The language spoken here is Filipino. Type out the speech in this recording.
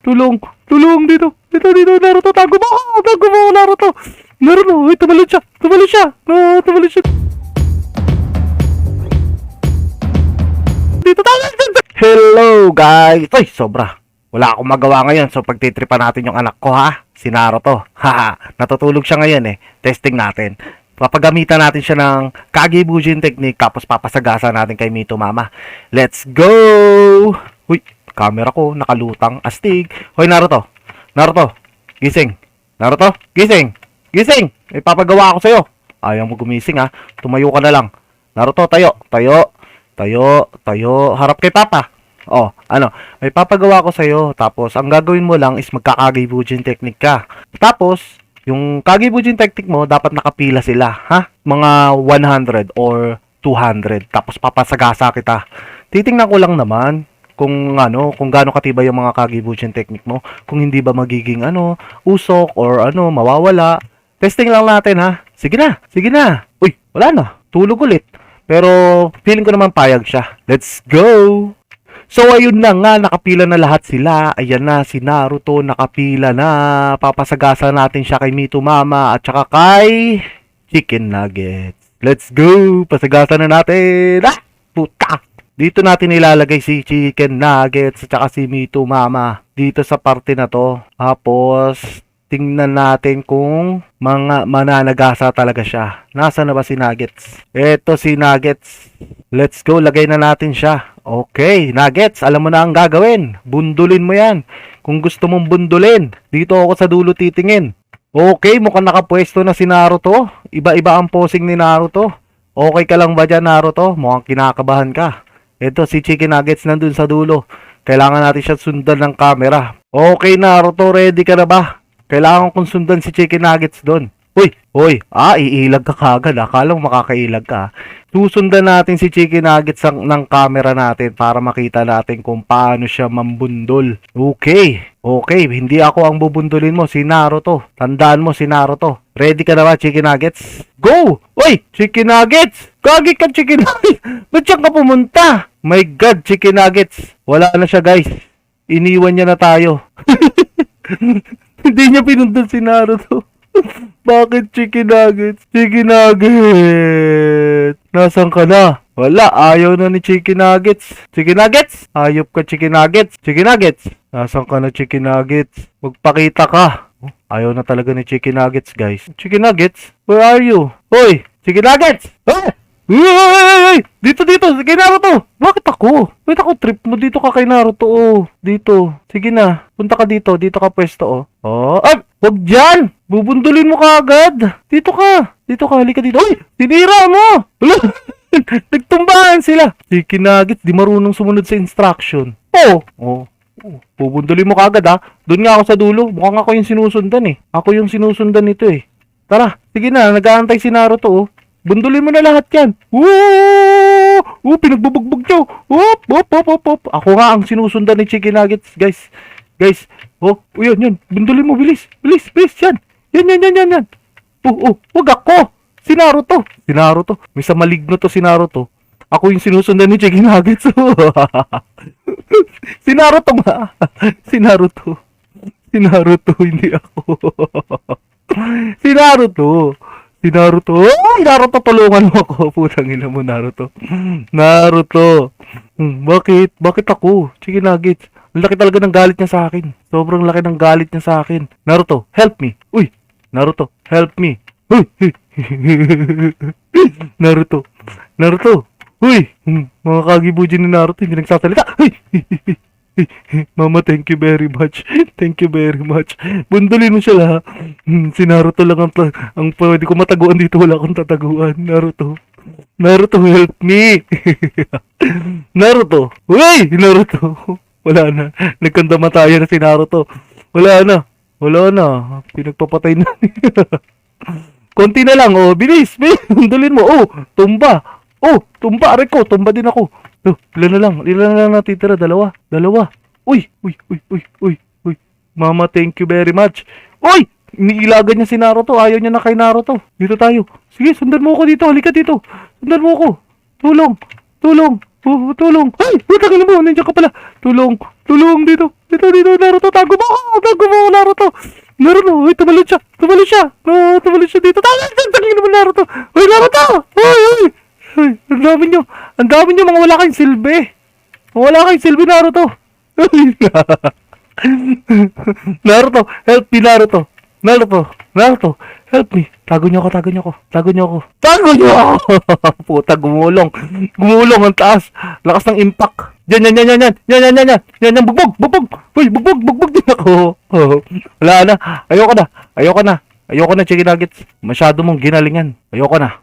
Tulong! Tulong! Dito! Dito! Naruto! Tago mo! Tago mo! Naruto! Naruto! Uy! Tumalon siya! Tumalon siya! No! Tumalon siya! Dito tayo! Hello guys! Ay! Sobra! Wala akong magawa ngayon, so pagtitripan natin yung anak ko, ha? Si Naruto. Haha, natutulog siya ngayon eh. Testing natin. Papagamitan natin siya ng Kage Bujin technique, tapos papasagasa natin kay Mito Mama. Let's go! Uy, camera ko, nakalutang, astig. Hoy Naruto! Naruto! Gising! Naruto! Gising! Gising! May papagawa ako sa'yo. Ayaw mo gumising, ha? Tumayo ka na lang. Naruto, tayo! Tayo! Tayo! Tayo! Harap kay Papa! Oh, ano, may papagawa ko sa'yo. Tapos, ang gagawin mo lang is magka-Kage Bujin technique ka. Tapos, yung Kage Bujin technique mo, dapat nakapila sila, ha? Mga 100 or 200. Tapos, papasagasa kita. Titingnan ko lang naman kung ano, kung gaano katibay yung mga Kage Bujin technique mo. Kung hindi ba magiging, usok or mawawala. Testing lang natin, ha? Sige na, sige na. Uy, wala na. Tulog ulit. Pero, feeling ko naman payag siya. Let's go! So, ayun na nga, nakapila na lahat sila. Ayan na, si Naruto nakapila na. Papasagasa natin siya kay Mito Mama at saka kay Chicken Nuggets. Let's go! Pasagasa na natin! Ah! Puta! Dito natin ilalagay si Chicken Nuggets at saka si Mito Mama. Dito sa parte na to. Tapos, tingnan natin kung mananagasa talaga siya. Nasaan na ba si Nuggets? Eto si Nuggets. Let's go, lagay na natin siya. Okay, Nuggets, alam mo na ang gagawin. Bundulin mo yan. Kung gusto mong bundulin, dito ako sa dulo titingin. Okay, mukhang nakapwesto na si Naruto. Iba-iba ang posing ni Naruto. Okay ka lang ba dyan, Naruto? Mukhang kinakabahan ka. Ito, si Chicken Nuggets nandun sa dulo. Kailangan natin siya sundan ng camera. Okay, Naruto, ready ka na ba? Kailangan kong sundan si Chicken Nuggets doon. Hoy, iilag ka kagad. Akala mo makakailag ka. Susundan natin si Chicken Nuggets ng camera natin para makita natin kung paano siya mambundol. Okay, hindi ako ang bubundulin mo, si Naruto. Tandaan mo si Naruto. Ready ka na ba, Chicken Nuggets? Go! Hoy, Chicken Nuggets! Kagi ka, Chicken Nuggets! Ba't siya ka pumunta? My God, Chicken Nuggets. Wala na siya, guys. Iniwan niya na tayo. Hindi niya pinundan si Naruto. Bakit Chicken Nuggets? Chicken Nuggets! Nasaan ka na? Wala, ayaw na ni Chicken Nuggets. Chicken Nuggets? Ayop ka, Chicken Nuggets. Chicken Nuggets? Nasaan ka na, Chicken Nuggets? Magpakita ka. Ayaw na talaga ni Chicken Nuggets, guys. Chicken Nuggets? Where are you? Hoy! Chicken Nuggets! Ah! Uy! Dito! Kay Naruto! Bakit ako? Bakit ako trip mo? Dito ka kay Naruto, oh. Dito. Sige na. Punta ka dito. Dito ka pwesto, oh. Oh! Ay! Huwag dyan! Bubundulin mo ka agad. Dito ka. Halika dito. Uy! Tinira mo! Wala! Nagtumbahan sila. Chicken Nuggets, di marunong sumunod sa instruction. Oh. Bubundulin mo ka agad, ha? Doon nga ako sa dulo. Mukhang ako yung sinusundan, eh. Ako yung sinusundan nito, eh. Tara. Sige na. Nag-aantay si Naruto, oh. Bundulin mo na lahat yan. Woo! Pinagbubugbog nyo. Hop. Ako nga ang sinusundan ni Chicken Nuggets, guys. Oh, yun. Bundulin mo, bilis. Yan. Wag ako. Si Naruto. Misa maligno to si Naruto. Ako yung sinusundan ni Chicken Nuggets. Si Naruto nga. Si Naruto, hindi ako. Si Naruto. Ay, Naruto, tulungan mo ako. Putang ina mo, Naruto. Bakit ako? Chicken Nuggets. Ang laki talaga ng galit niya sa akin. Sobrang laki ng galit niya sa akin. Naruto, help me. Uy, Naruto, help me. Uy. Naruto. Uy, mga Kage Bujin ni Naruto hindi nagsasalita. Uy. Mama, thank you very much. Bundulin mo siya lah. Si Naruto lang ang pwede ko mataguan dito. Wala akong tataguan. Naruto, help me. Naruto. Uy, Naruto. Wala na. Nagkandamatayan na si Naruto. Wala na. Pinagpapatay na. Konti na lang. Oh, bilis. Bundulin mo. Oh, tumba. Aray ko. Tumba din ako. Ilan na lang natitira? Dalawa. Uy. Mama, thank you very much. Uy! Iniilagan niya si Naruto. Ayaw niya na kay Naruto. Dito tayo. Sige, sundan mo ako dito. Halika dito. Sundan mo ako. Tulong. Ay! Tagal mo. Nandiyan ka pala. Tulong. Tulong dito. Dito, Naruto. Tago mo ako, Naruto. Naruto, uy, tumalon siya. Tumalon siya dito. Tangin naman, Naruto. Uy, Naruto. Uy. Ang dami nyo, mga wala kayong silbi. Naruto. Uy, Naruto, help me, Naruto, help me. Tago niyo ako. Puta, gumulong ang taas. Lakas ng impact. Yan, bugbog. Uy, bugbog din ako. Wala na. Ayoko na, chicken nuggets. Masyado mong ginalingan. Ayoko na.